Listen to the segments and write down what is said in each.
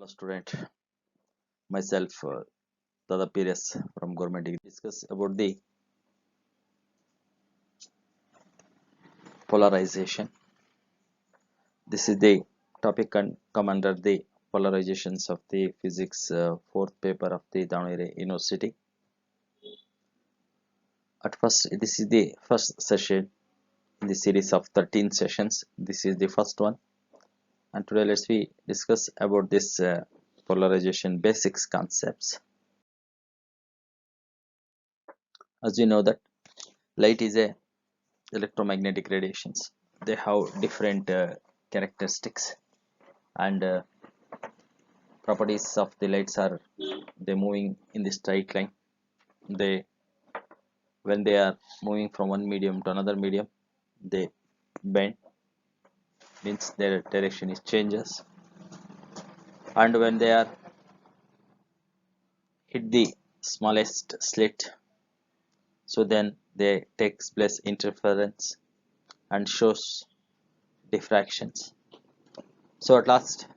Hello student, myself Dada Pires from Government Degree. Discuss about the polarization. This is the topic come under the polarizations of the physics fourth paper of the Davangere University. At first, this is the first session in the series of 13 sessions. This is the first one, and today let's we discuss about this polarization basics concepts. As you know that light is a electromagnetic radiations. They have different characteristics and properties of the lights are they moving in the straight line. They when they are moving from one medium to another medium, they bend, means their direction is changes, and when they are hit the smallest slit, so then they takes place interference and shows diffractions. So at last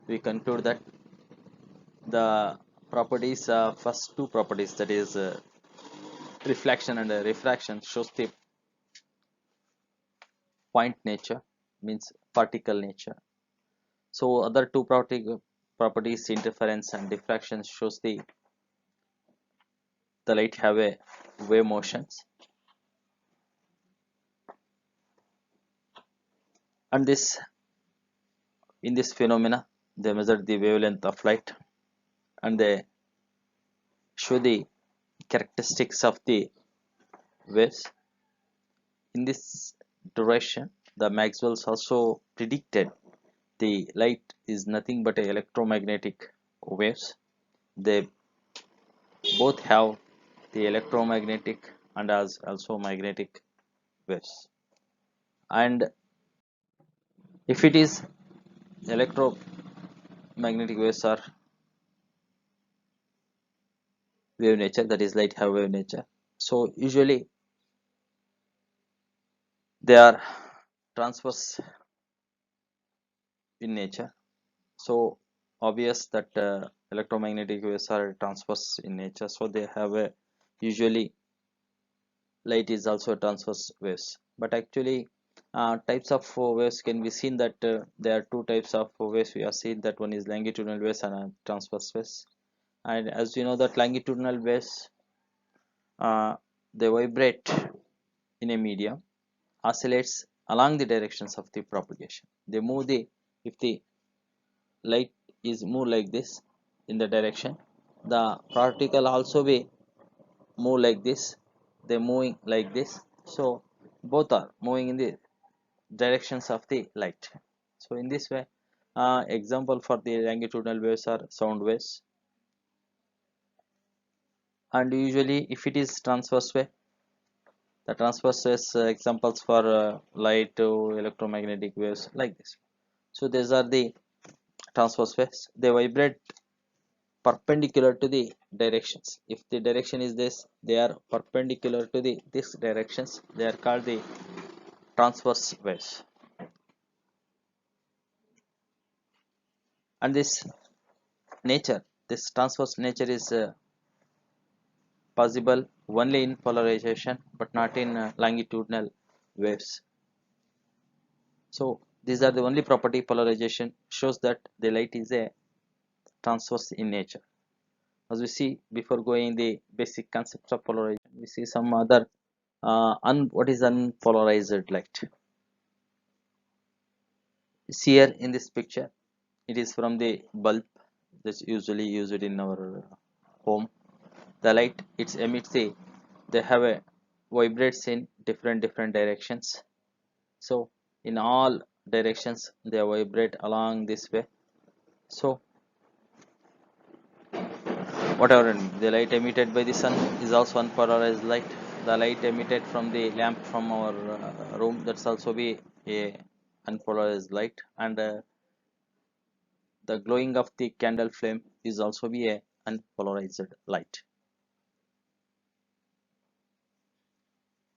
we conclude that the properties first two properties, that is reflection and refraction, shows the point nature, means particle nature. So other two properties, interference and diffraction, shows the light have a wave motions, and this in this phenomena they measure the wavelength of light and they show the characteristics of the waves. In this duration, the Maxwell's also predicted the light is nothing but a electromagnetic waves. They both have the electromagnetic and as also magnetic waves. And if it is electromagnetic waves are wave nature, that is light have wave nature. So usually they are transverse in nature. So obvious that electromagnetic waves are transverse in nature. So they have a usually light is also transverse waves. But actually types of waves can be seen that there are two types of waves. We have seen that one is longitudinal waves and transverse waves. And as you know that longitudinal waves they vibrate in a medium, oscillates along the directions of the propagation. They move the if the light is move like this in the direction, the particle also be move like this. They moving like this. So both are moving in the directions of the light. So in this way, example for the longitudinal waves are sound waves, and usually if it is transverse wave, the transverse waves examples for light to electromagnetic waves like this. So these are the transverse waves. They vibrate perpendicular to the directions. If the direction is this, they are perpendicular to the this directions, they are called the transverse waves. And this transverse nature is possible only in polarization but not in longitudinal waves. So these are the only property. Polarization shows that the light is a transverse in nature. As we see before going the basic concepts of polarization, we see some other what is unpolarized light. See here in this picture, it is from the bulb that's usually used in our home. The light it emits they have a vibrates in different directions. So in all directions they vibrate along this way. So whatever the light emitted by the sun is also unpolarized light. The light emitted from the lamp from our room, that's also be a unpolarized light. And the glowing of the candle flame is also be a unpolarized light.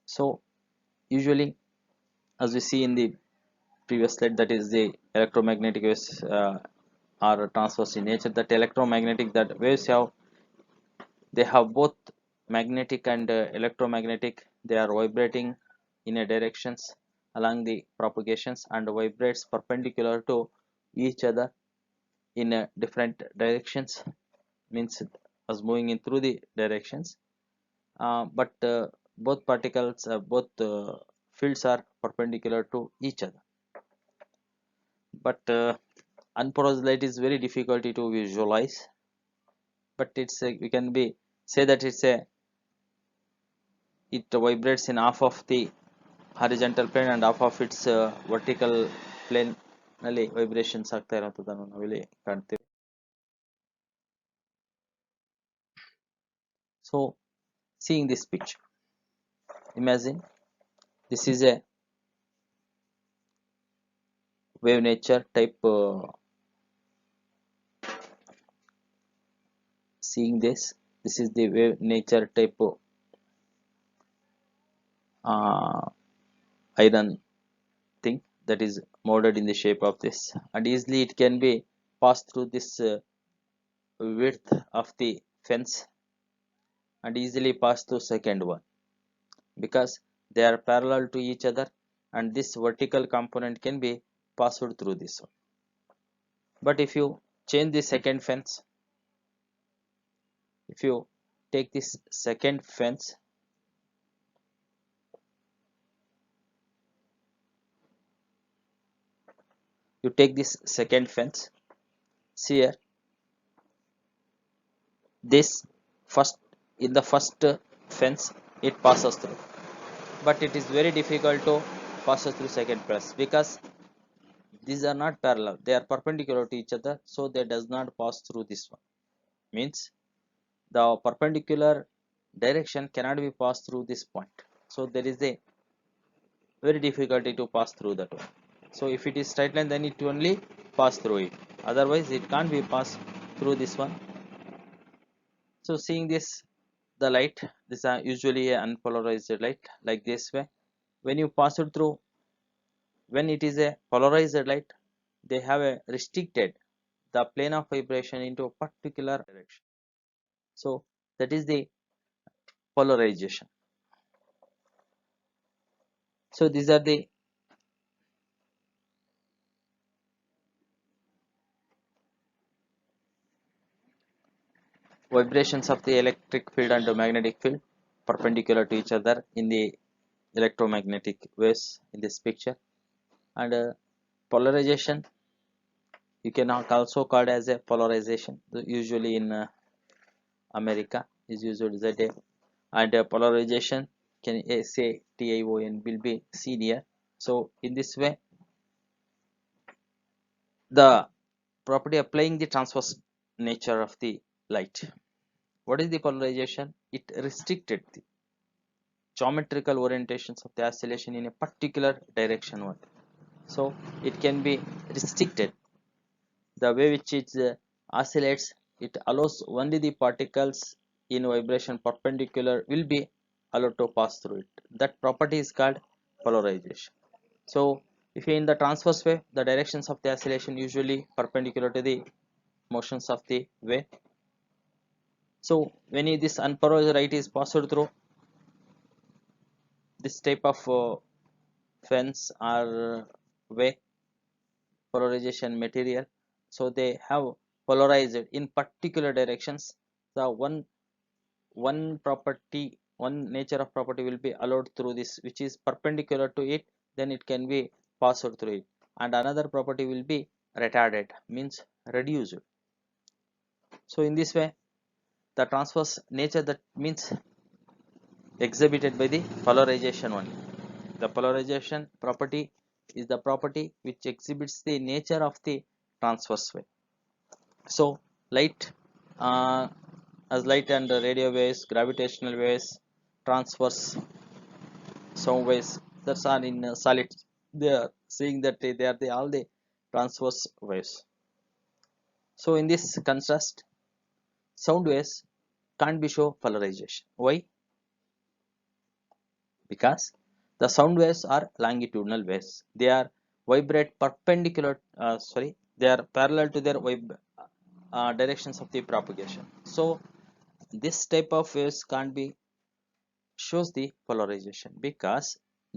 So usually, as we see in the previous slide, that is the electromagnetic waves are transverse in nature. That electromagnetic, that waves have, they have both magnetic and electromagnetic. They are vibrating in a directions along the propagations and vibrates perpendicular to each other in different directions, means as moving in through the directions, but both particles, both fields are perpendicular to each other. But unpolarized light is very difficult to visualize, but it's a, we can be say that it's a, it vibrates in half of the horizontal plane and half of its vertical plane ನಲ್ಲಿ vibrations ಆಗ್ತಾ ಇರೋಂಥದ್ದನ್ನು ನಾವಿಲ್ಲಿ ಕಾಣ್ತೀವಿ. So seeing this picture, imagine this is a wave nature type, seeing this is the wave nature type iron thing that is molded in the shape of this, and easily it can be passed through this width of the fence and easily pass through second one, because they are parallel to each other, and this vertical component can be passed through this one. But if you change the second fence, if you take this second fence, you take this second fence, see here, this first, in the first fence it passes through, but it is very difficult to pass through second fence because these are not parallel, they are perpendicular to each other, so they does not pass through this one, means the perpendicular direction cannot be passed through this point, so there is a very difficulty to pass through that one. So if it is straight line, then it only pass through it, otherwise it can't be passed through this one. So seeing this, the light, this are usually a unpolarized light like this way. When you pass it through, when it is a polarized light, they have a restricted the plane of vibration into a particular direction, so that is the polarization. So these are the vibrations of the electric field and the magnetic field perpendicular to each other in the electromagnetic waves in this picture. And polarization, you can also called as a polarization, usually in America is usually ZA, and polarization can say TION will be seen here. So in this way, the property applying the transverse nature of the light. What is the polarization? It restricted the geometrical orientations of the oscillation in a particular direction one. So it can be restricted. The way which it oscillates, it allows only the particles in vibration perpendicular will be allowed to pass through it. That property is called polarization. So if you in the transverse wave, the directions of the oscillation usually perpendicular to the motions of the wave. So when this unpolarized light is passed through this type of fence or way polarization material, so they have polarized in particular directions. The one property, one nature of property will be allowed through this which is perpendicular to it, then it can be passed through it, and another property will be retarded, means reduced. So in this way, the transverse nature, that means exhibited by the polarization only. The polarization property is the property which exhibits the nature of the transverse wave. So light, as light and radio waves, gravitational waves, transverse sound waves, that's are in solid, they are saying that they are the all the transverse waves. So in this contrast, sound waves can't be show polarization. Why? Because the sound waves are longitudinal waves, they are vibrate perpendicular, sorry, they are parallel to their directions of the propagation. So this type of waves can't be shows the polarization because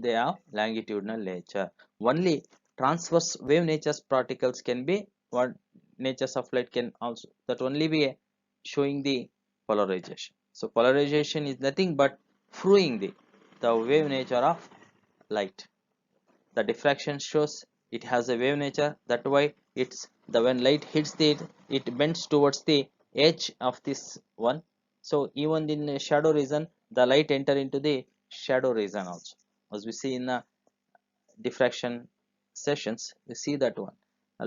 they have longitudinal nature. Only transverse wave natures particles can be what natures of light can also that only be showing the polarization. So polarization is nothing but proving the wave nature of light. The diffraction shows it has a wave nature, that why it's the when light hits it bends towards the edge of this one. So even in a shadow region the light enter into the shadow region also, as we see in the diffraction sessions we see that one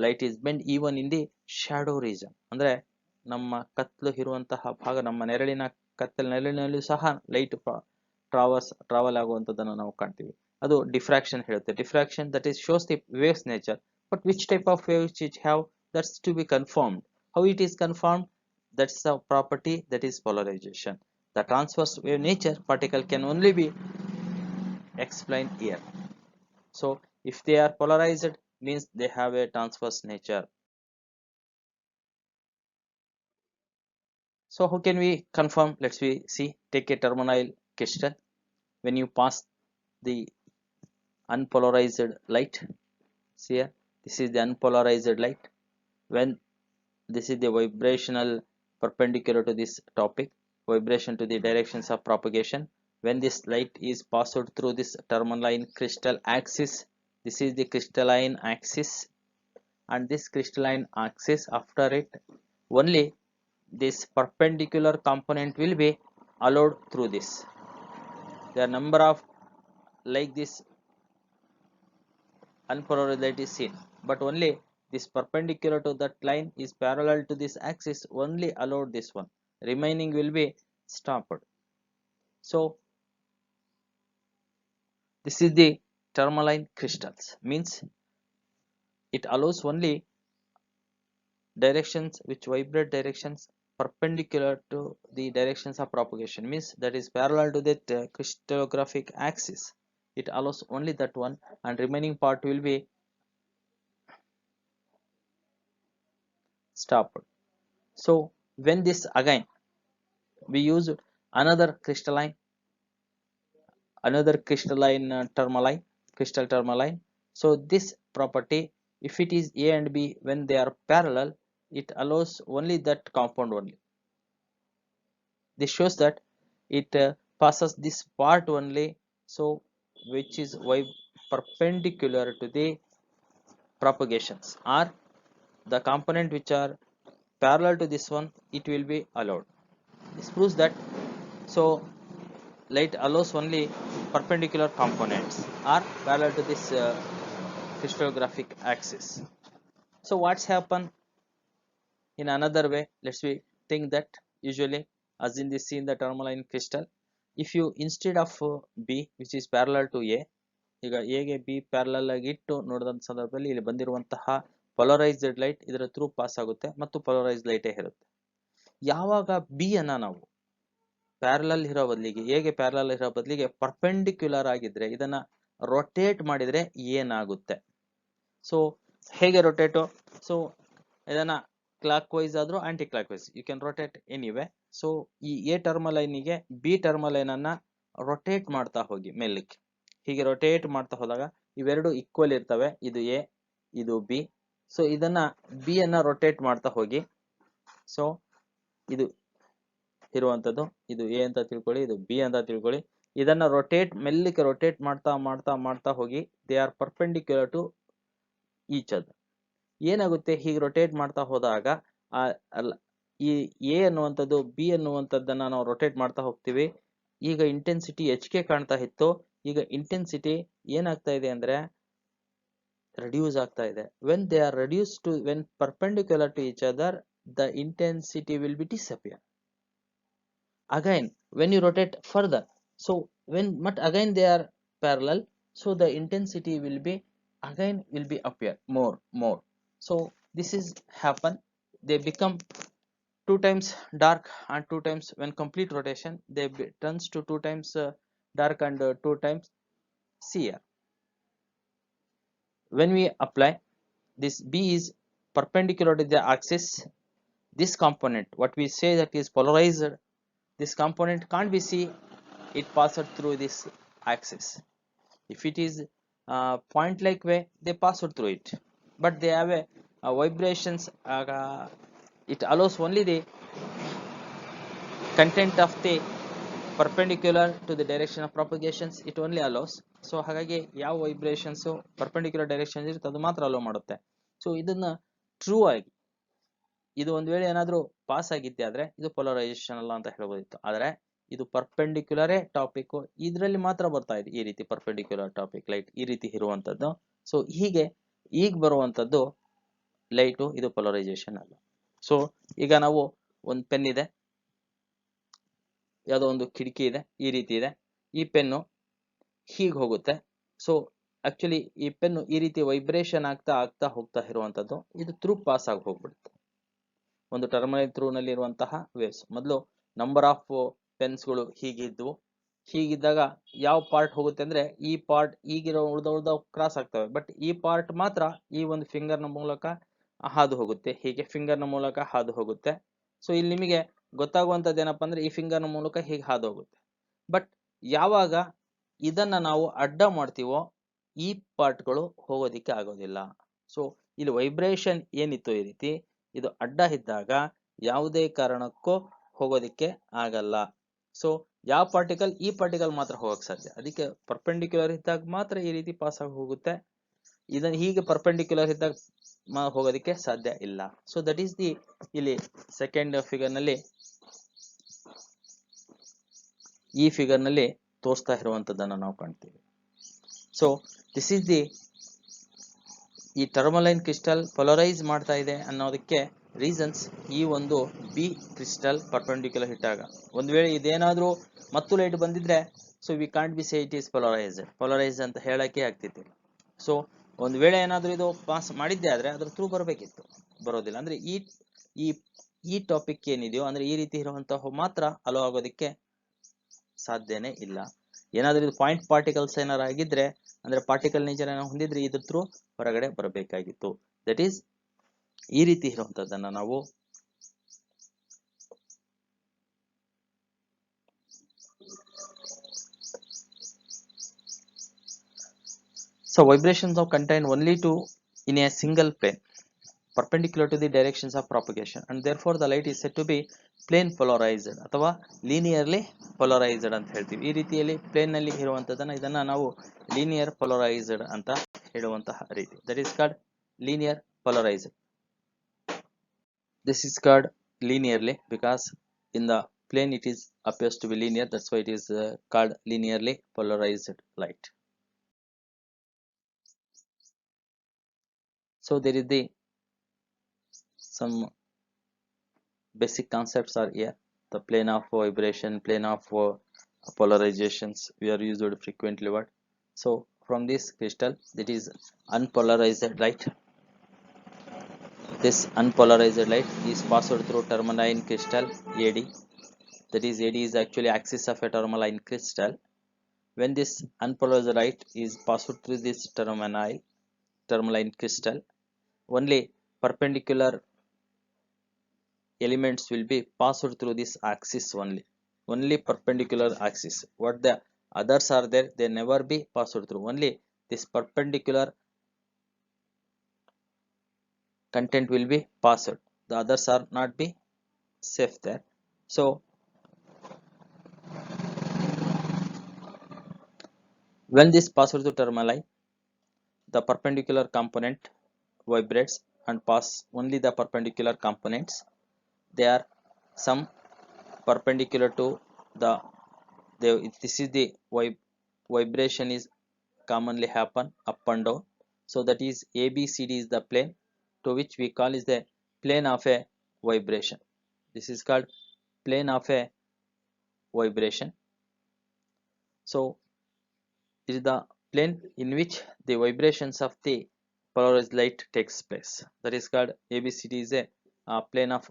light is bent even in the shadow region. ಅಂದ್ರೆ ನಮ್ಮ ಕತ್ಲು ಇರುವಂತಹ ಭಾಗ ನಮ್ಮ ನೆರಳಿನ ನೆರಳಿನಲ್ಲೂ ಸಹ light travel ಆಗುವಂತದನ್ನು ನಾವು ಕಾಣ್ತೀವಿ. ಅದು ಡಿಫ್ರಾಕ್ಷನ್ ಹೇಳುತ್ತೆ. Diffraction that is shows the waves nature, but which type of waves it have, that's to be confirmed. How it is confirmed? That's the property, that is polarization. The transverse wave nature particle can only be explained here. So if they are polarized means they have a transverse nature. So how can we confirm? Let's we see. Take a terminal crystal. When you pass the unpolarized light, see here, this is the unpolarized light. When this is the vibrational perpendicular to this topic, vibration to the directions of propagation. When this light is passed through this tourmaline crystal axis, this is the crystalline axis, and this crystalline axis after it only this perpendicular component will be allowed through this. There are number of like this unpolarized light is seen, but only this perpendicular to that line is parallel to this axis only allowed this one, remaining will be stopped. So this is the tourmaline crystals, means it allows only directions which vibrate directions perpendicular to the directions of propagation, means that is parallel to that crystallographic axis. It allows only that one, and remaining part will be stopped. So when this again we use another crystalline crystal tourmaline. So this property, if it is A and B when they are parallel, it allows only that compound only. This shows that it passes this part only, so which is perpendicular to the propagations, or the component which are parallel to this one, it will be allowed. This proves that so light allows only perpendicular components are parallel to this crystallographic axis. So what's happened in another way? Let's we think that usually as in this scene the tourmaline crystal, if you instead of B which is parallel to A, ಈಗ A ಗೆ B parallel ಆಗಿ ಇಟ್ಟು ನೋಡಿದಂತ ಸಂದರ್ಭದಲ್ಲಿ ಇಲ್ಲಿ ಬಂದಿರುವಂತಹ polarised light ಇದರ through pass ಆಗುತ್ತೆ ಮತ್ತು ಪೊಲರೈಸ್ಡ್ ಲೈಟೇ ಇರುತ್ತೆ. ಯಾವಾಗ B ಅನ್ನ ನಾವು ಪ್ಯಾರಲಲ್ ಇರೋ ಬದಲಿಗೆ ಹೇಗೆ ಪ್ಯಾರಲಲ್ ಇರೋ ಬದಲಿಗೆ ಪರ್ಪೆಂಡಿಕ್ಯುಲರ್ ಆಗಿದ್ರೆ ಇದನ್ನ ರೊಟೇಟ್ ಮಾಡಿದ್ರೆ ಏನಾಗುತ್ತೆ? ಸೊ ಹೇಗೆ ರೊಟೇಟು? ಸೊ ಇದನ್ನ ಕ್ಲಾಕ್ ವೈಸ್ ಆದ್ರೂ anticlockwise you can rotate anyway. So ಈ ಎ ಟರ್ಮಲೈನಿಗೆ ಬಿ ಟರ್ಮಲೈನ್ ಅನ್ನ ರೊಟೇಟ್ ಮಾಡ್ತಾ ಹೋಗಿ ಮೇಲಕ್ಕೆ. ಹೀಗೆ ರೊಟೇಟ್ ಮಾಡ್ತಾ ಹೋದಾಗ ಇವೆರಡು ಈಕ್ವಲ್ ಇರ್ತವೆ, ಇದು ಎ ಇದು ಬಿ. ಸೊ ಇದನ್ನ ಬಿ ಅನ್ನ ರೊಟೇಟ್ ಮಾಡ್ತಾ ಹೋಗಿ, ಸೊ ಇದು ಇರುವಂತದ್ದು ಇದು ಎ ಅಂತ ತಿಳ್ಕೊಳ್ಳಿ, ಇದು ಬಿ ಅಂತ ತಿಳ್ಕೊಳ್ಳಿ. ಇದನ್ನ ರೊಟೇಟ್ ಮೆಲ್ಲಕ್ಕೆ ರೊಟೇಟ್ ಮಾಡ್ತಾ ಮಾಡ್ತಾ ಮಾಡ್ತಾ ಹೋಗಿ they are perpendicular to each other. ಏನಾಗುತ್ತೆ ಹೀಗೆ ರೊಟೇಟ್ ಮಾಡ್ತಾ ಹೋದಾಗ ಈ ಎ ಅನ್ನುವಂಥದ್ದು ಬಿ ಅನ್ನುವಂಥದ್ದನ್ನ ನಾವು ರೊಟೇಟ್ ಮಾಡ್ತಾ ಹೋಗ್ತೀವಿ. ಈಗ ಇಂಟೆನ್ಸಿಟಿ ಹೆಚ್ಚಿಗೆ ಕಾಣ್ತಾ ಇತ್ತು, ಈಗ ಇಂಟೆನ್ಸಿಟಿ ಏನಾಗ್ತಾ ಇದೆ ಅಂದ್ರೆ reduce ಆಗ್ತಾ ಇದೆ. when they are reduced to when perpendicular to each other the intensity will be disappear. Again when you rotate further, so when but again they are parallel, so the intensity will be again will be appear more. So this is happen, they become two times dark and two times when complete rotation they turns to two times dark and two times clear. When we apply this B is perpendicular to the axis, this component, what we say that is polarized, this component can't be seen, it passes through this axis. If it is point like way, they pass through it, but they have a vibrations, it allows only the content of the perpendicular to the direction of propagations, it only allows. So ಹಾಗಾಗಿ ಯಾವ vibrations perpendicular direction ಇರುತ್ತೆ ಅದು ಮಾತ್ರ hello ಮಾಡುತ್ತೆ. So ಇದನ್ನ true ಆಗಿ ಇದು ಒಂದ್ ವೇಳೆ ಏನಾದ್ರೂ ಪಾಸ್ ಆಗಿದ್ದೆ ಆದ್ರೆ ಇದು ಪೊಲರೈಸೇಷನ್ ಅಲ್ಲ ಅಂತ ಹೇಳ್ಬೋದಿತ್ತು. ಆದ್ರೆ ಇದು ಪರ್ಪೆಂಡಿಕ್ಯುಲರೇ ಟಾಪಿಕ್, ಇದರಲ್ಲಿ ಮಾತ್ರ ಬರ್ತಾ ಇದೆ ಈ ರೀತಿ ಪರ್ಪೆಂಡಿಕ್ಯುಲರ್ ಟಾಪಿಕ್ ಲೈಟ್ ಈ ರೀತಿ ಇರುವಂತದ್ದು. ಸೊ ಹೀಗೆ ಈಗ ಬರುವಂತದ್ದು ಲೈಟು, ಇದು ಪೊಲರೈಸೇಷನ್ ಅಲ್ಲ. ಸೊ ಈಗ ನಾವು ಒಂದು ಪೆನ್ ಇದೆ, ಯಾವುದೋ ಒಂದು ಕಿಟಕಿ ಇದೆ, ಈ ರೀತಿ ಇದೆ, ಈ ಪೆನ್ನು ಹೀಗೆ ಹೋಗುತ್ತೆ. ಸೊ ಆಕ್ಚುಲಿ ಈ ಪೆನ್ನು ಈ ರೀತಿ ವೈಬ್ರೇಷನ್ ಆಗ್ತಾ ಆಗ್ತಾ ಹೋಗ್ತಾ ಇರುವಂತದ್ದು, ಇದು ಥ್ರೂ ಪಾಸ್ ಆಗಿ ಹೋಗ್ಬಿಡುತ್ತೆ ಒಂದು ಟರ್ಮಿನಲ್ ಥ್ರೂ ನಲ್ಲಿ ಇರುವಂತಹ ವೇವ್ಸ್. ಮೊದಲು ನಂಬರ್ ಆಫ್ ಪೆನ್ಸ್ಗಳು ಹೀಗಿದ್ವು, ಹೀಗಿದ್ದಾಗ ಯಾವ ಪಾರ್ಟ್ ಹೋಗುತ್ತೆ ಅಂದ್ರೆ ಈ ಪಾರ್ಟ್ ಈಗಿರೋ ಉಳ್ದ ಕ್ರಾಸ್ ಆಗ್ತವೆ, ಬಟ್ ಈ ಪಾರ್ಟ್ ಮಾತ್ರ ಈ ಒಂದು ಫಿಂಗರ್ ನ ಮೂಲಕ ಹಾದು ಹೋಗುತ್ತೆ, ಹೀಗೆ ಫಿಂಗರ್ ನ ಮೂಲಕ ಹಾದು ಹೋಗುತ್ತೆ. ಸೊ ಇಲ್ಲಿ ನಿಮಗೆ ಗೊತ್ತಾಗುವಂತದ್ದು ಏನಪ್ಪಾ ಅಂದ್ರೆ ಈ ಫಿಂಗರ್ ನ ಮೂಲಕ ಹೀಗೆ ಹಾದು ಹೋಗುತ್ತೆ. ಬಟ್ ಯಾವಾಗ ಇದನ್ನ ನಾವು ಅಡ್ಡ ಮಾಡ್ತೀವೋ ಈ ಪಾರ್ಟ್ಗಳು ಹೋಗೋದಿಕ್ಕೆ ಆಗೋದಿಲ್ಲ. ಸೊ ಇಲ್ಲಿ ವೈಬ್ರೇಷನ್ ಏನಿತ್ತು ಈ ರೀತಿ, ಇದು ಅಡ್ಡ ಇದ್ದಾಗ ಯಾವುದೇ ಕಾರಣಕ್ಕೂ ಹೋಗೋದಿಕ್ಕೆ ಆಗಲ್ಲ. ಸೊ ಯಾವ ಪಾರ್ಟಿಕಲ್, ಈ ಪಾರ್ಟಿಕಲ್ ಮಾತ್ರ ಹೋಗಕ್ ಸಾಧ್ಯ, ಅದಕ್ಕೆ ಪರ್ಪೆಂಡಿಕ್ಯುಲರ್ ಇದ್ದಾಗ ಮಾತ್ರ ಈ ರೀತಿ ಪಾಸ್ ಆಗಿ ಹೋಗುತ್ತೆ. ಇದನ್ನ ಹೀಗೆ ಪರ್ಪೆಂಡಿಕ್ಯುಲರ್ ಇದ್ದಾಗ ಹೋಗೋದಿಕ್ಕೆ ಸಾಧ್ಯ ಇಲ್ಲ. ಸೊ ದಟ್ ಈಸ್ ದಿ ಇಲ್ಲಿ ಸೆಕೆಂಡ್ ಫಿಗರ್ ನಲ್ಲಿ, ಈ ಫಿಗರ್ ನಲ್ಲಿ ತೋರಿಸ್ತಾ ಇರುವಂತದ್ದನ್ನ ನಾವು ಕಾಣ್ತೀವಿ. ಸೊ ದಿಸ್ ಇಸ್ ದಿ, ಈ ಟರ್ಮಲೈನ್ ಕ್ರಿಸ್ಟಲ್ ಪೊಲರೈಸ್ ಮಾಡ್ತಾ ಇದೆ ಅನ್ನೋದಕ್ಕೆ ರೀಸನ್ಸ್ ಈ ಒಂದು ಬಿ ಕ್ರಿಸ್ಟಲ್ ಪರ್ಪೆಂಡಿಕ್ಯುಲರ್ ಇಟ್ಟಾಗ. ಒಂದ್ ವೇಳೆ ಇದೇನಾದ್ರೂ ಮತ್ತು ಲೈಟ್ ಬಂದಿದ್ರೆ so we can't be say it is polarised ಅಂತ ಹೇಳಕ್ಕೆ ಆಗ್ತಿದ್ದಿಲ್ಲ. ಸೊ ಒಂದ್ ವೇಳೆ ಏನಾದ್ರೂ ಇದು ಪಾಸ್ ಮಾಡಿದ್ದೆ ಆದ್ರೆ ಅದ್ರ ಥ್ರೂ ಬರಬೇಕಿತ್ತು, ಬರೋದಿಲ್ಲ. ಅಂದ್ರೆ ಈ ಟಾಪಿಕ್ ಏನಿದೆಯೋ ಅಂದ್ರೆ ಈ ರೀತಿ ಇರುವಂತಹ ಮಾತ್ರ ಅಲೋ ಆಗೋದಿಕ್ಕೆ ಸಾಧ್ಯನೇ ಇಲ್ಲ. ಏನಾದ್ರೂ ಇದು ಪಾಯಿಂಟ್ ಪಾರ್ಟಿಕಲ್ಸ್ ಏನಾರು ಆಗಿದ್ರೆ ಅಂದ್ರೆ ಪಾರ್ಟಿಕಲ್ ನೇಚರ್ ಏನೋ ಹೊಂದಿದ್ರೆ ಇದ್ರ ಥ್ರೂ ಹೊರಗಡೆ ಬರಬೇಕಾಗಿತ್ತು. ದಟ್ ಈಸ್ ಈ ರೀತಿ ಇರುವಂತದ್ದನ್ನ ನಾವು so vibrations are contained only to in a single plane perpendicular to the directions of propagation, and therefore the light is said to be plane polarized ಅಥವಾ linearly polarized ಅಂತ ಹೇಳ್ತೀವಿ. ಈ ರೀತಿಯಲ್ಲಿ ಪ್ಲೇನ್ ನಲ್ಲಿ ಇರುವಂತದನ್ನ ಇದನ್ನ ನಾವು linear polarized ಅಂತ ಹೇಳುವಂತಹ ರೀತಿ. that is called linear polarized. This is called linearly because in the plane it is appears to be linear, that's why it is called linearly polarized light. So there is the some basic concepts are here. The plane of vibration, plane of polarizations we are used frequently word. So from this crystal, that is unpolarized light, this unpolarized light is passed through tourmaline crystal AD. That is AD is actually axis of a tourmaline crystal. When this unpolarized light is passed through this tourmaline crystal, only perpendicular elements will be passed through this axis only perpendicular axis. What the others are there, they never be passed through. Only this perpendicular content will be passed, the others are not be safe there. So when this passes through tourmaline, the perpendicular component vibrates and pass only the perpendicular components. They are some perpendicular to this is the vibration is commonly happen up and down. So that is ABCD is the plane to which we call is the plane of a vibration. This is called plane of a vibration. So it is the plane in which the vibrations of the polarized light takes place. That is called ABCD is a plane of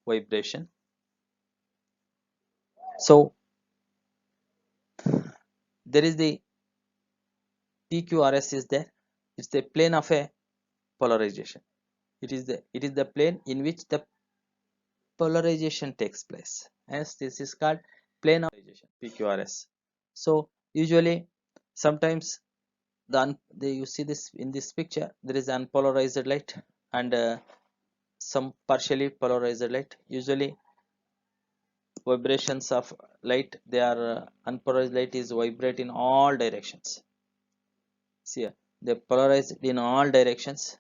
vibration. So there is the PQRS is there, it's the plane of a polarization. it is the plane in which the polarization takes place. Hence this is called plane of polarization, PQRS. So usually sometimes you see this in this picture, there is unpolarized light and some partially polarized light. Usually vibrations of light, they are unpolarized light is vibrate in all directions. See here, they polarized in all directions.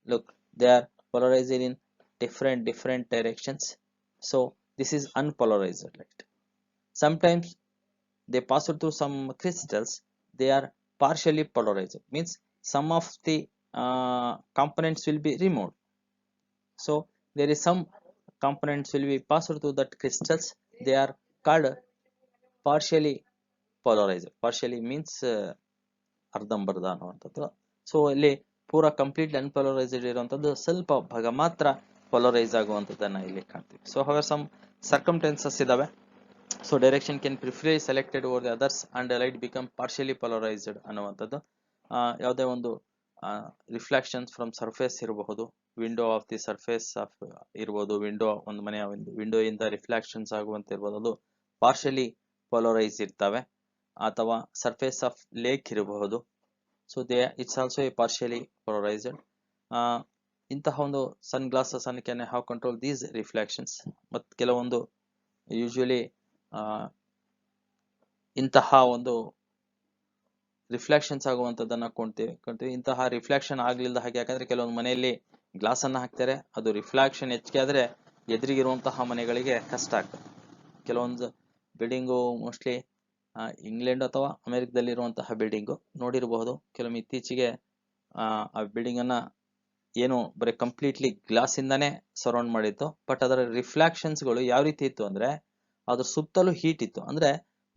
Look, they are polarized in different directions. So this is unpolarized light. Sometimes they pass through some crystals, they are partially polarized, means some of the components will be removed. So there is some components will be passed through that crystals, they are called partially polarized. Partially means ಅರ್ಧಂಬರ್ಧ ಅನ್ನುವಂಥದ್ದು. So ಇಲ್ಲಿ ಪೂರಾ complete unpolarised ಇರುವಂಥದ್ದು ಸ್ವಲ್ಪ ಭಾಗ ಮಾತ್ರ polarise ಆಗುವಂಥದ್ದನ್ನ ಇಲ್ಲಿ ಕಾಣ್ತೀವಿ. ಸೊ ಹವರ್ ಸಮ್ ಸರ್ಕಮ್ಟೆನ್ಸಸ್ ಇದಾವೆ. So direction can preferably selected over the others and light become partially polarised ಅನ್ನುವಂಥದ್ದು. ಯಾವುದೇ ಒಂದು ರಿಫ್ಲೆಕ್ಷನ್ಸ್ ಫ್ರಮ್ ಸರ್ಫೇಸ್ ಇರಬಹುದು, window of the surface of ಇರ್ಬೋದು, ವಿಂಡೋ ಒಂದು ಮನೆಯ ಒಂದು ವಿಂಡೋ ಇಂದ ರಿಫ್ಲೆಕ್ಷನ್ಸ್ ಆಗುವಂತ ಇರ್ಬೋದು, ಅದು ಪಾರ್ಷಿಯಲಿ ಪೊಲರೈಸ್ ಇರ್ತವೆ. ಅಥವಾ ಸರ್ಫೇಸ್ ಆಫ್ ಲೇಕ್ ಇರಬಹುದು. So it's also A partially polarised. ಇಂತಹ ಒಂದು ಸನ್ ಗ್ಲಾಸಸ್ ಅನ್ನು can have control these reflections. ಮತ್ತು ಕೆಲವೊಂದು ಯೂಶುವಲಿ ಇಂತಹ ಒಂದು ರಿಫ್ಲೆಕ್ಷನ್ಸ್ ಆಗುವಂಥದ್ದನ್ನ ಕಾಣ್ತೀವಿ. ಇಂತಹ ರಿಫ್ಲೆಕ್ಷನ್ ಆಗ್ಲಿಲ್ಲ ಹಾಗೆ, ಯಾಕಂದ್ರೆ ಕೆಲವೊಂದು ಮನೆಯಲ್ಲಿ ಗ್ಲಾಸ್ ಅನ್ನ ಹಾಕ್ತಾರೆ, ಅದು ರಿಫ್ಲೆಕ್ಷನ್ ಹೆಚ್ಚಿಗೆ ಆದ್ರೆ ಎದುರಿಗಿರುವಂತಹ ಮನೆಗಳಿಗೆ ಕಷ್ಟ ಆಗ್ತದೆ. ಕೆಲವೊಂದು ಬಿಲ್ಡಿಂಗು ಮೋಸ್ಟ್ಲಿ ಇಂಗ್ಲೆಂಡ್ ಅಥವಾ ಅಮೆರಿಕದಲ್ಲಿರುವಂತಹ ಬಿಲ್ಡಿಂಗು ನೋಡಿರಬಹುದು. ಕೆಲವೊಮ್ಮೆ ಇತ್ತೀಚೆಗೆ ಆ ಬಿಲ್ಡಿಂಗ್ ಅನ್ನ ಏನು ಬರೀ ಕಂಪ್ಲೀಟ್ಲಿ ಗ್ಲಾಸ್ ಇಂದಾನೇ ಸರೌಂಡ್ ಮಾಡಿತ್ತು. ಬಟ್ ಅದರ ರಿಫ್ಲೆಕ್ಷನ್ಸ್ ಗಳು ಯಾವ ರೀತಿ ಇತ್ತು ಅಂದ್ರೆ, ಅದ್ರ ಸುತ್ತಲೂ ಹೀಟ್ ಇತ್ತು. ಅಂದ್ರೆ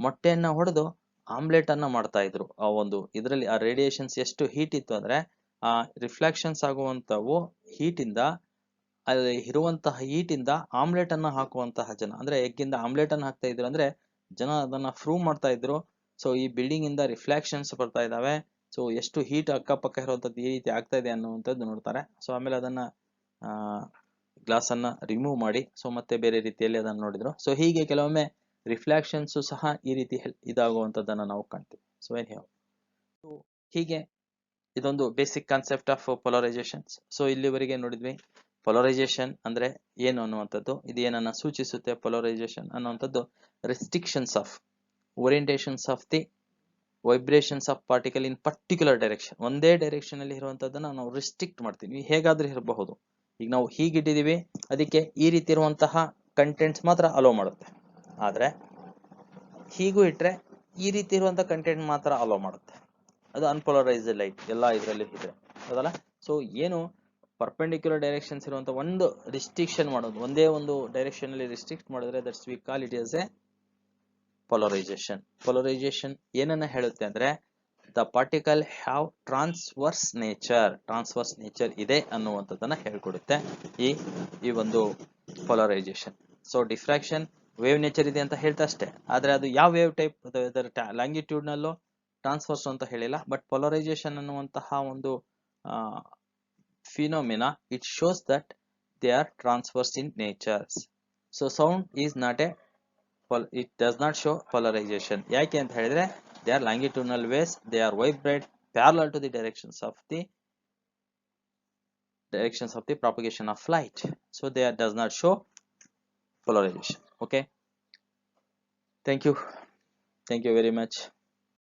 ಮೊಟ್ಟೆಯನ್ನ ಹೊಡೆದು ಆಮ್ಲೆಟ್ ಅನ್ನ ಮಾಡ್ತಾ ಇದ್ರು. ಆ ಒಂದು ಇದರಲ್ಲಿ ಆ ರೇಡಿಯೇಷನ್ಸ್ ಎಷ್ಟು ಹೀಟ್ ಇತ್ತು ಅಂದ್ರೆ, ಆ ರಿಫ್ಲೆಕ್ಷನ್ಸ್ ಆಗುವಂತವು ಹೀಟ್ ಇಂದ, ಅಲ್ಲಿ ಇರುವಂತಹ ಹೀಟ್ ಇಂದ ಆಮ್ಲೆಟ್ ಅನ್ನ ಹಾಕುವಂತಹ ಜನ, ಅಂದ್ರೆ ಎಗ್ ಇಂದ ಆಮ್ಲೆಟ್ ಅನ್ನ ಹಾಕ್ತಾ ಇದ್ರು. ಅಂದ್ರೆ ಜನ ಅದನ್ನ ಪ್ರೂವ್ ಮಾಡ್ತಾ ಇದ್ರು. ಸೊ ಈ ಬಿಲ್ಡಿಂಗ್ ಇಂದ ರಿಫ್ಲೆಕ್ಷನ್ಸ್ ಬರ್ತಾ ಇದಾವೆ, ಸೊ ಎಷ್ಟು ಹೀಟ್ ಅಕ್ಕಪಕ್ಕ ಇರುವಂತದ್ದು ಈ ರೀತಿ ಆಗ್ತಾ ಇದೆ ಅನ್ನುವಂಥದ್ದು ನೋಡ್ತಾರೆ. ಸೊ ಆಮೇಲೆ ಅದನ್ನ ಗ್ಲಾಸ್ ಅನ್ನ ರಿಮೂವ್ ಮಾಡಿ ಸೊ ಮತ್ತೆ ಬೇರೆ ರೀತಿಯಲ್ಲಿ ಅದನ್ನ ನೋಡಿದ್ರು. ಸೊ ಹೀಗೆ ಕೆಲವೊಮ್ಮೆ ರಿಫ್ಲೆಕ್ಷನ್ಸ್ ಸಹ ಈ ರೀತಿ ಇದಾಗುವಂತದ್ದನ್ನ ನಾವು ಕಾಣ್ತೀವಿ. ಸೊ ಹೀಗೆ ಇದೊಂದು ಬೇಸಿಕ್ ಕಾನ್ಸೆಪ್ಟ್ ಆಫ್ ಪೊಲರೈಸೇಷನ್ಸ್. ಸೊ ಇಲ್ಲಿವರೆಗೆ ನೋಡಿದ್ವಿ ಪೊಲರೈಸೇಷನ್ ಅಂದ್ರೆ ಏನು ಅನ್ನುವಂಥದ್ದು, ಇದು ಏನನ್ನ ಸೂಚಿಸುತ್ತೆ. ಪೊಲರೈಸೇಷನ್ ಅನ್ನುವಂಥದ್ದು restrictions of orientations of the vibrations of particle in particular direction. ಒಂದೇ ಡೈರೆಕ್ಷನ್ ಅಲ್ಲಿ ಇರುವಂತದ್ದನ್ನ ನಾವು ರಿಸ್ಟ್ರಿಕ್ಟ್ ಮಾಡ್ತೀವಿ. ಹೇಗಾದ್ರೂ ಇರಬಹುದು. ಈಗ ನಾವು ಹೀಗಿಟ್ಟಿದೀವಿ, ಅದಕ್ಕೆ ಈ ರೀತಿ ಇರುವಂತಹ ಕಂಟೆಂಟ್ಸ್ ಮಾತ್ರ ಅಲೋ ಮಾಡುತ್ತೆ. ಆದ್ರೆ ಹೀಗೂ ಇಟ್ರೆ ಈ ರೀತಿ ಇರುವಂತಹ ಕಂಟೆಂಟ್ ಮಾತ್ರ ಅಲೋ ಮಾಡುತ್ತೆ. ಅದು ಅನ್ಪೋಲರೈಸ್ಡ್ ಲೈಟ್ ಎಲ್ಲ ಇದರಲ್ಲಿ ಇದೆ, ಹೌದಲ್ಲ. ಸೊ ಏನು ಪರ್ಪೆಂಡಿಕ್ಯುಲರ್ ಡೈರೆಕ್ಷನ್ಸ್ ಇರುವಂತ ಒಂದು ರಿಸ್ಟ್ರಿಕ್ಷನ್ ಮಾಡೋದು, ಒಂದೇ ಒಂದು ಡೈರೆಕ್ಷನ್ ಅಲ್ಲಿ ರಿಸ್ಟ್ರಿಕ್ಟ್ ಮಾಡಿದ್ರೆ that's we call it as a polarisation. Polarisation ಏನನ್ನ ಹೇಳುತ್ತೆ ಅಂದ್ರೆ, the particle have transverse nature ಇದೆ ಅನ್ನುವಂಥದ್ದನ್ನ ಹೇಳ್ಕೊಡುತ್ತೆ ಈ ಒಂದು polarisation. So diffraction wave nature ಇದೆ ಅಂತ ಹೇಳ್ತಾ ಅಷ್ಟೇ, ಆದ್ರೆ ಅದು ಯಾವ ವೇವ್ ಟೈಪ್, ಲ್ಯಾಂಗಿಟ್ಯೂಡ್ ನಲ್ಲೋ ಟ್ರಾನ್ಸ್ಫರ್ಸ್ ಅಂತ ಹೇಳಿಲ್ಲ. ಬಟ್ ಪೊಲರೈಸೇಷನ್ ಅನ್ನುವಂತಹ ಒಂದು phenomena, it shows that they are transverse in natures. So sound is not a it does not show polarization. ಯಾಕೆ ಅಂತ ಹೇಳಿದ್ರೆ, they are longitudinal waves, they are vibrate parallel to the directions of the propagation of light. So they does not show polarization. Okay, thank you very much.